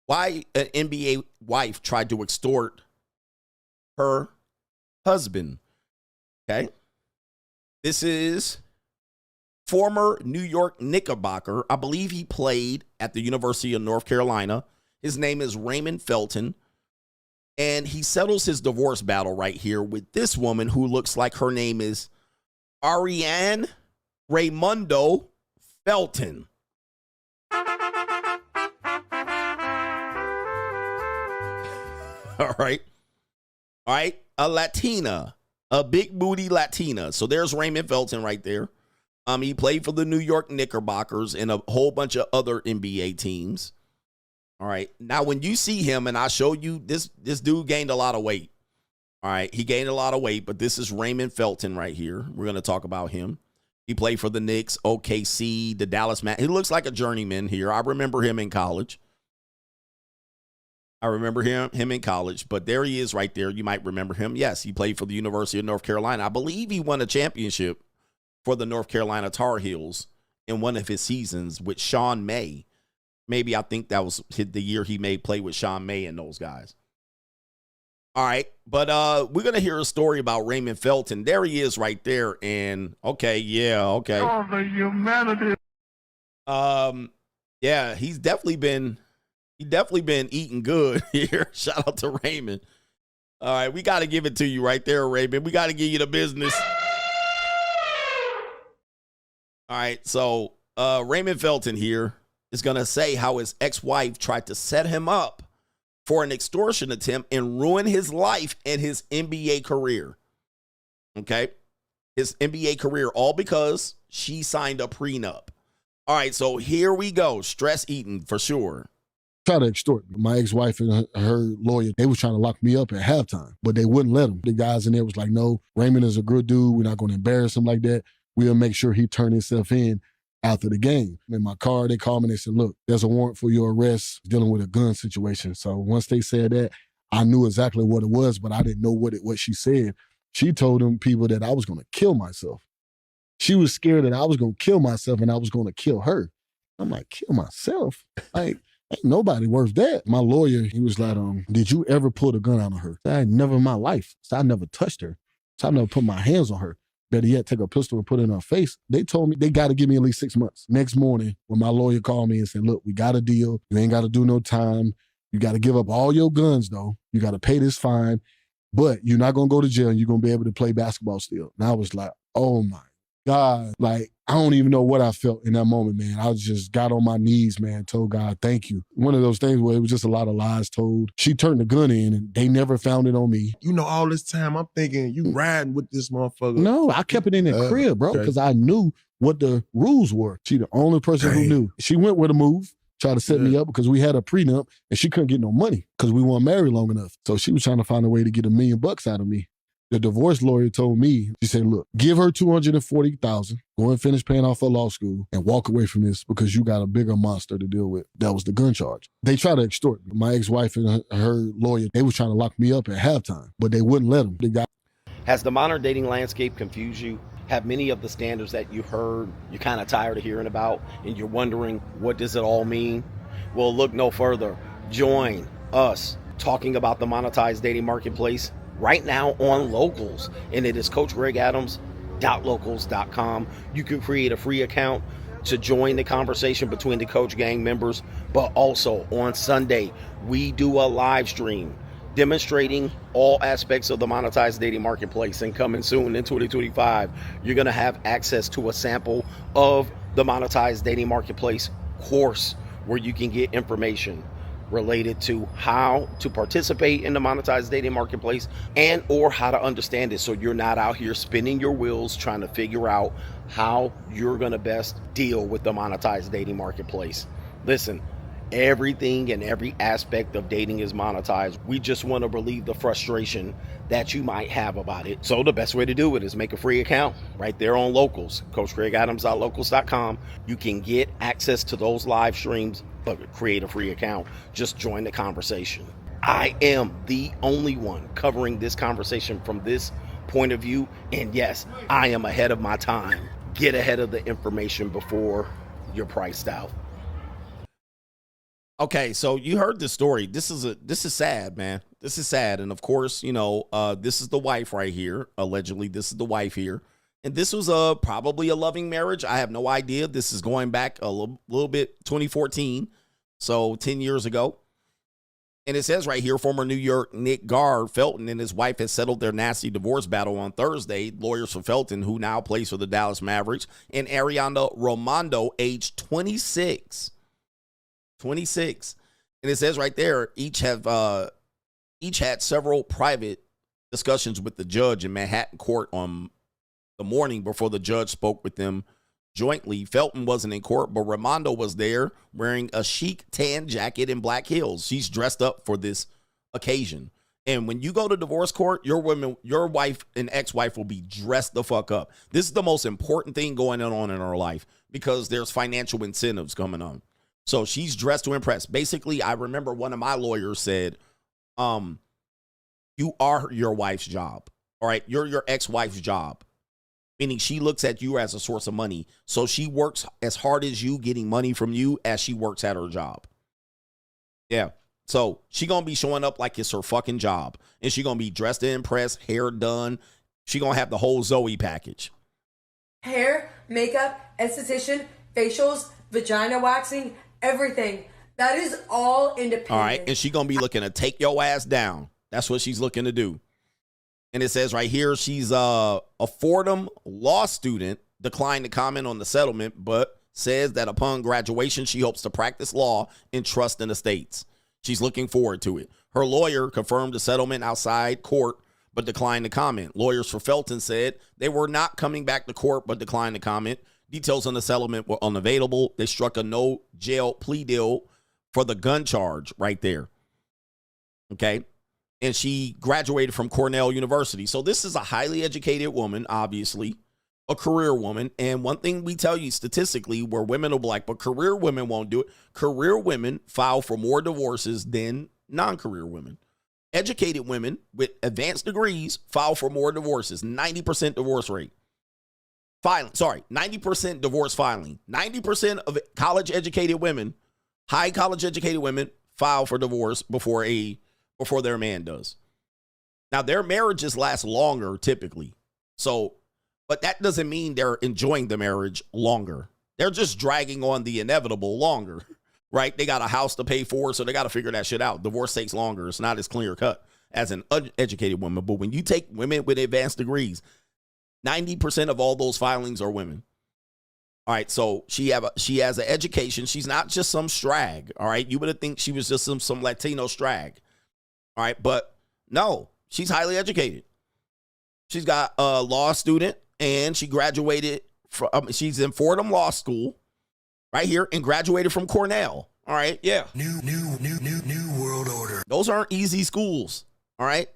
why an NBA wife tried to extort her husband. Okay. This is former New York Knickerbocker. I believe he played at the University of North Carolina. His name is Raymond FELTON. And he settles his divorce battle right here with this woman who looks like her name is Ariane Raymondo FELTON. All right. All right. A Latina, a big booty Latina. So there's Raymond FELTON right there. He played for the New York Knickerbockers and a whole bunch of other NBA teams. All right. Now, when you see him, and I show you this dude gained a lot of weight. All right. He gained a lot of weight, but this is Raymond FELTON right here. We're going to talk about him. He played for the Knicks, OKC, the Dallas He looks like a journeyman here. I remember him in college. Him in college, but there he is right there. You might remember him. Yes, he played for the University of North Carolina. I believe he won a championship for the North Carolina Tar Heels in one of his seasons with Sean May. Maybe I think that was the year he made play with Sean May and those guys. All right, but we're going to hear a story about Raymond FELTON. There he is right there, and okay, yeah, okay. Oh, the humanity. Yeah, he's definitely been eating good here. Shout out to Raymond. All right, we got to give it to you right there, Raymond. We got to give you the business. All right, so Raymond FELTON here is going to say how his ex-wife tried to set him up for an extortion attempt and ruin his life and his NBA career. Okay? His NBA career, all because she signed a prenup. All right, so here we go. Stress eating for sure. Try to extort me. My ex-wife and her lawyer, they was trying to lock me up at halftime, but they wouldn't let them. The guys in there was like, no, Raymond is a good dude. We're not going to embarrass him like that. We'll make sure he turn himself in after the game. In my car, they called me and they said, look, there's a warrant for your arrest dealing with a gun situation. So once they said that, I knew exactly what it was, but I didn't know what she said. She told them people that I was going to kill myself. She was scared that I was going to kill myself and I was going to kill her. I'm like, kill myself? Like, ain't nobody worth that. My lawyer, he was like, did you ever pull a gun out on her? I said, never in my life. So I never touched her. So I never put my hands on her. Better yet, take a pistol and put it in her face. They told me they got to give me at least 6 months. Next morning, when my lawyer called me and said, look, we got a deal. You ain't got to do no time. You got to give up all your guns, though. You got to pay this fine, but you're not going to go to jail and you're going to be able to play basketball still. And I was like, oh my God. Like, I don't even know what I felt in that moment, man. I just got on my knees, man, told God, thank you. One of those things where it was just a lot of lies told. She turned the gun in and they never found it on me. You know, all this time I'm thinking you riding with this motherfucker. No, I kept it in the crib, bro, because I knew what the rules were. She the only person who knew. She went with a move, tried to set me up because we had a prenup and she couldn't get no money because we weren't married long enough. So she was trying to find a way to get $1 million out of me. The divorce lawyer told me, she said, look, give her $240,000, go and finish paying off her law school and walk away from this because you got a bigger monster to deal with. That was the gun charge. They tried to extort me. My ex-wife and her lawyer, they was trying to lock me up at halftime, but they wouldn't let them. Has the modern dating landscape confused you? Have many of the standards that you heard, you're kind of tired of hearing about, and you're wondering, what does it all mean? Well, look no further. Join us talking about the monetized dating marketplace right now on Locals, and it is CoachGregAdams.locals.com. You can create a free account to join the conversation between the Coach Gang members, but also on Sunday, we do a live stream demonstrating all aspects of the monetized dating marketplace, and coming soon in 2025, you're going to have access to a sample of the monetized dating marketplace course where you can get information related to how to participate in the monetized dating marketplace and or how to understand it, so you're not out here spinning your wheels trying to figure out how you're going to best deal with the monetized dating marketplace. Listen, everything and every aspect of dating is monetized. We just want to relieve the frustration that you might have about it. So the best way to do it is make a free account right there on Locals, CoachGregAdams.locals.com. You can get access to those live streams, but create a free account. Just join the conversation. I am the only one covering this conversation from this point of view. And yes, I am ahead of my time. Get ahead of the information before you're priced out. Okay, so you heard this story. This is sad, man. This is sad, and of course, you know, this is the wife right here. Allegedly, this is the wife here, and this was probably a loving marriage. I have no idea. This is going back a little bit, 2014, so 10 years ago. And it says right here, former New York Knicks guard Felton and his wife has settled their nasty divorce battle on Thursday. Lawyers for Felton, who now plays for the Dallas Mavericks, and Ariana Raimondo, age 26. 26. And it says right there, each had several private discussions with the judge in Manhattan court on the morning before the judge spoke with them jointly. Felton wasn't in court, but Raimondo was there wearing a chic tan jacket and black heels. She's dressed up for this occasion. And when you go to divorce court, your wife and ex-wife will be dressed the fuck up. This is the most important thing going on in her life because there's financial incentives coming on. So she's dressed to impress. Basically, I remember one of my lawyers said, you are your wife's job. All right. You're your ex-wife's job. Meaning she looks at you as a source of money. So she works as hard as you getting money from you as she works at her job. Yeah. So she going to be showing up like it's her fucking job. And she going to be dressed to impress, hair done. She going to have the whole Zoe package. Hair, makeup, esthetician, facials, vagina waxing, everything. That is all independent. All right. And she going to be looking to take your ass down. That's what she's looking to do. And it says right here, she's a Fordham law student, declined to comment on the settlement, but says that upon graduation, she hopes to practice law and trust in the states. She's looking forward to it. Her lawyer confirmed the settlement outside court, but declined to comment. Lawyers for Felton said they were not coming back to court, but declined to comment. Details on the settlement were unavailable. They struck a no jail plea deal for the gun charge right there. Okay. And she graduated from Cornell University. So this is a highly educated woman, obviously, a career woman. And one thing we tell you statistically, where women will be like, but career women won't do it. Career women file for more divorces than non-career women. Educated women with advanced degrees file for more divorces, 90% divorce rate. 90% divorce filing. 90% of college educated women, high college educated women, file for divorce before their man does. Now, their marriages last longer typically. So, but that doesn't mean they're enjoying the marriage longer. They're just dragging on the inevitable longer, right? They got a house to pay for, so they got to figure that shit out. Divorce takes longer. It's not as clear cut as an uneducated woman. But when you take women with advanced degrees, 90% of all those filings are women. All right, so she has an education. She's not just some strag. All right, you would think she was just some Latino strag. All right, but no, she's highly educated. She's got a law student, and she graduated from. She's in Fordham Law School, right here, and graduated from Cornell. All right, yeah. New world order. Those aren't easy schools. All right,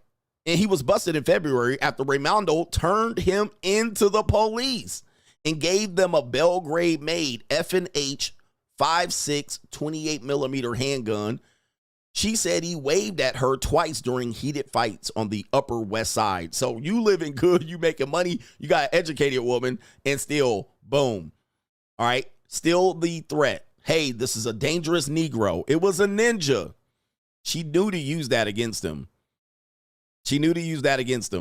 and he was busted in February after Raimondo turned him into the police and gave them a Belgrade-made F&H 5.6 28mm handgun. She said he waved at her twice during heated fights on the Upper West Side. So you living good, you making money, you got an educated woman, and still, boom. All right, still the threat. Hey, this is a dangerous Negro. It was a ninja. She knew to use that against him.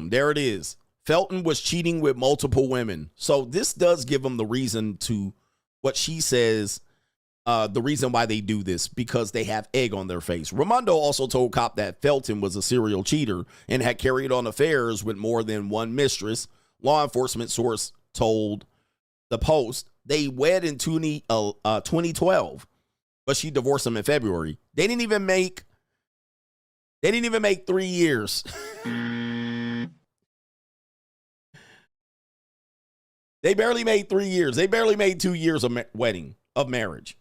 There it is. Felton was cheating with multiple women. So this does give him the reason to, what she says, the reason why they do this, because they have egg on their face. Raimondo also told cop that Felton was a serial cheater and had carried on affairs with more than one mistress. Law enforcement source told the Post they wed in 2012, but she divorced him in February. They didn't even make 3 years. They barely made 3 years. They barely made 2 years of marriage.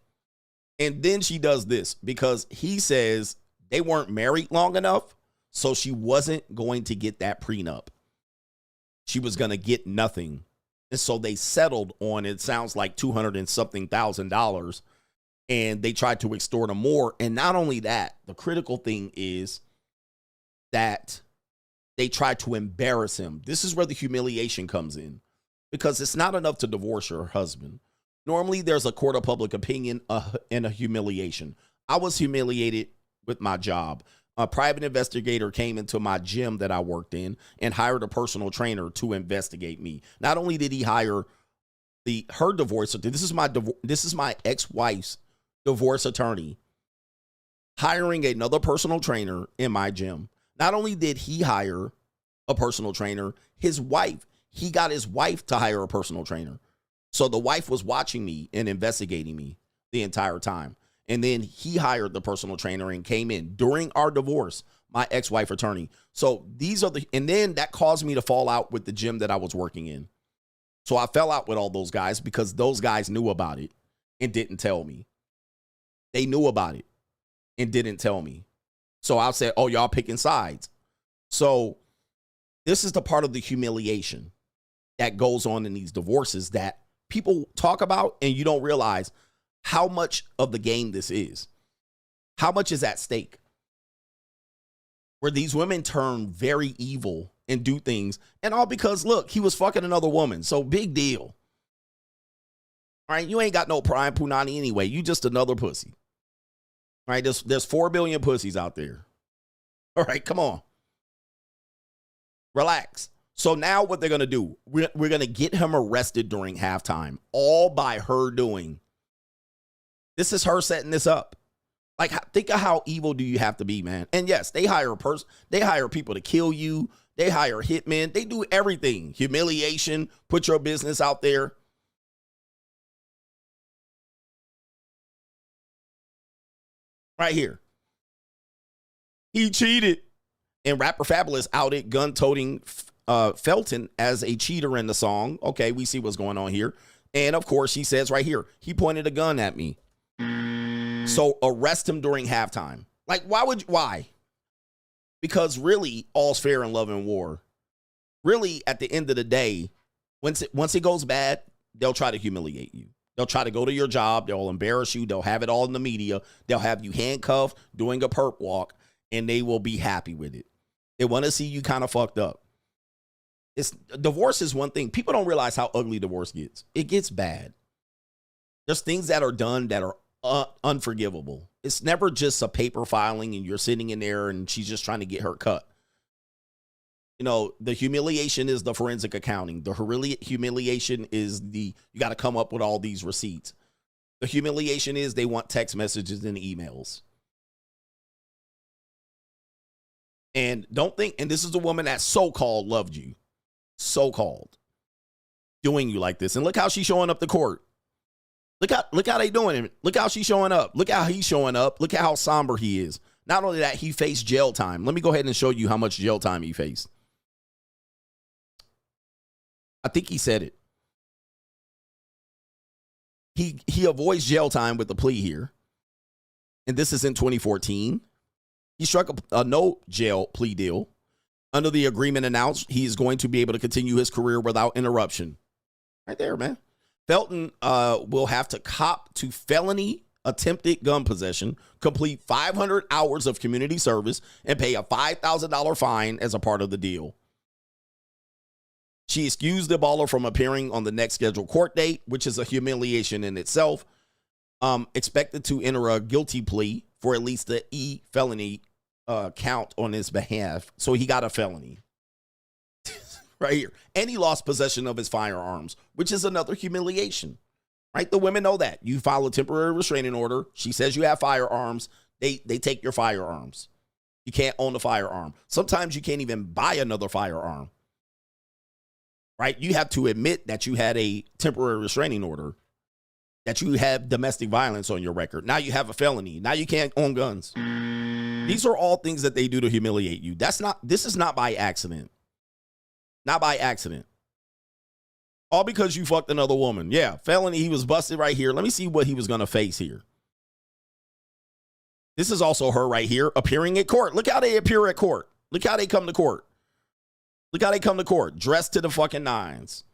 And then she does this because he says they weren't married long enough, so she wasn't going to get that prenup. She was going to get nothing. And so they settled on, it sounds like $200 and something thousand, and they tried to extort him more. And not only that, the critical thing is that they tried to embarrass him. This is where the humiliation comes in, because it's not enough to divorce your husband. Normally, there's a court of public opinion and a humiliation. I was humiliated with my job. A private investigator came into my gym that I worked in and hired a personal trainer to investigate me. Not only did he hire her divorce, this is my ex-wife's divorce attorney, hiring another personal trainer in my gym. Not only did he hire a personal trainer, he got his wife to hire a personal trainer. So the wife was watching me and investigating me the entire time. And then he hired the personal trainer and came in during our divorce, my ex-wife attorney. So and then that caused me to fall out with the gym that I was working in. So I fell out with all those guys because those guys knew about it and didn't tell me. They knew about it and didn't tell me. So I said, oh, y'all picking sides. So this is the part of the humiliation that goes on in these divorces that people talk about, and you don't realize how much of the game this is. How much is at stake? Where these women turn very evil and do things, and all because, look, he was fucking another woman. So big deal. All right, you ain't got no prime punani anyway. You just another pussy. All right, there's 4 billion pussies out there. All right, come on. Relax. So now what they're going to do, we're going to get him arrested during halftime, all by her doing. This is her setting this up. Like, think of how evil do you have to be, man? And yes, they hire people to kill you. They hire hitmen. They do everything. Humiliation, put your business out there. Right here. He cheated. And rapper Fabulous outed gun-toting FELTON as a cheater in the song. Okay, we see what's going on here. And of course, he says right here, he pointed a gun at me. So arrest him during halftime. Like, why? Because really, all's fair in love and war. Really, at the end of the day, once it goes bad, they'll try to humiliate you. They'll try to go to your job. They'll embarrass you. They'll have it all in the media. They'll have you handcuffed, doing a perp walk, and they will be happy with it. They want to see you kind of fucked up. Divorce is one thing. People don't realize how ugly divorce gets. It gets bad. There's things that are done that are unforgivable. It's never just a paper filing and you're sitting in there and she's just trying to get her cut. You know, the humiliation is the forensic accounting. The humiliation is you got to come up with all these receipts. The humiliation is they want text messages and emails. And don't think, and this is a woman that so-called loved you. So-called. Doing you like this. And look how she's showing up to court. Look how they doing it. Look how she's showing up. Look how he's showing up. Look at how somber he is. Not only that, he faced jail time. Let me go ahead and show you how much jail time he faced. I think he said it. He avoids jail time with the plea here. And this is in 2014. He struck a no jail plea deal. Under the agreement announced, he is going to be able to continue his career without interruption. Right there, man. FELTON will have to cop to felony attempted gun possession, complete 500 hours of community service, and pay a $5,000 fine as a part of the deal. She excused the baller from appearing on the next scheduled court date, which is a humiliation in itself. Expected to enter a guilty plea for at least the felony count on his behalf. So he got a felony. Right here. And he lost possession of his firearms, which is another humiliation. Right? The women know that. You file a temporary restraining order. She says you have firearms. They take your firearms. You can't own a firearm. Sometimes you can't even buy another firearm. Right? You have to admit that you had a temporary restraining order, that you have domestic violence on your record. Now you have a felony. Now you can't own guns. These are all things that they do to humiliate you. This is not by accident. Not by accident. All because you fucked another woman. Yeah, felony. He was busted right here. Let me see what he was going to face here. This is also her right here appearing at court. Look how they appear at court. Look how they come to court. Look how they come to court. Dressed to the fucking nines.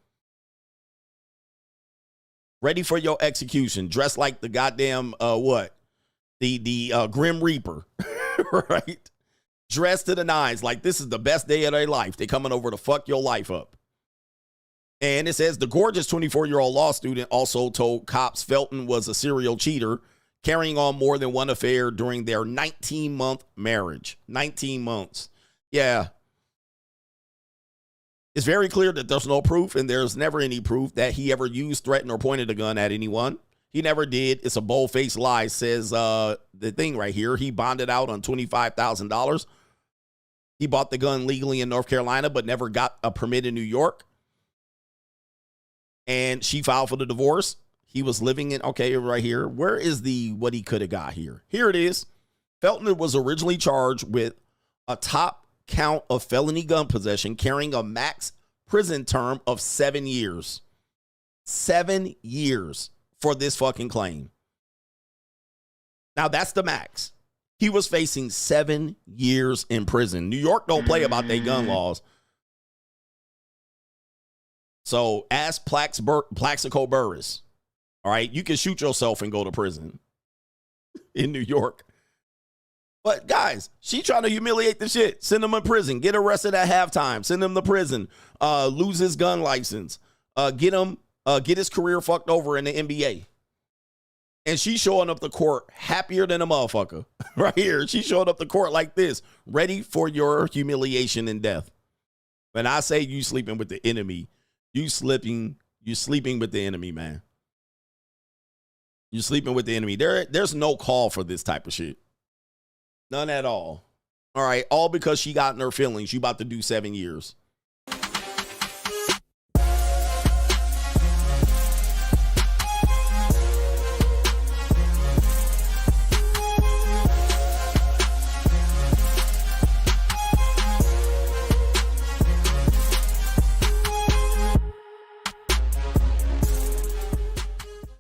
Ready for your execution. Dressed like the goddamn, The Grim Reaper. Right? Dressed to the nines, like this is the best day of their life. They coming over to fuck your life up. And it says the gorgeous 24-year-old law student also told cops FELTON was a serial cheater carrying on more than one affair during their 19-month marriage. 19 months. Yeah. It's very clear that there's no proof, and there's never any proof that he ever used, threatened, or pointed a gun at anyone. He never did. It's a bold-faced lie, says the thing right here. He bonded out on $25,000. He bought the gun legally in North Carolina, but never got a permit in New York. And she filed for the divorce. He was living in, okay, right here. Where is what he could have got here? Here it is. Felton was originally charged with a top count of felony gun possession, carrying a max prison term of 7 years. 7 years for this fucking claim. Now, that's the max. He was facing 7 years in prison. New York don't play about their gun laws. So ask Plaxico Burress. All right, you can shoot yourself and go to prison in New York. But guys, she trying to humiliate the shit. Send him in prison. Get arrested at halftime. Send him to prison. Lose his gun license. Get his career fucked over in the NBA. And she's showing up to court happier than a motherfucker. Right here. She's showing up to court like this, ready for your humiliation and death. When I say you sleeping with the enemy, you sleeping with the enemy, man. You sleeping with the enemy. There's no call for this type of shit. None at all. All right. All because she got in her feelings. She about to do 7 years.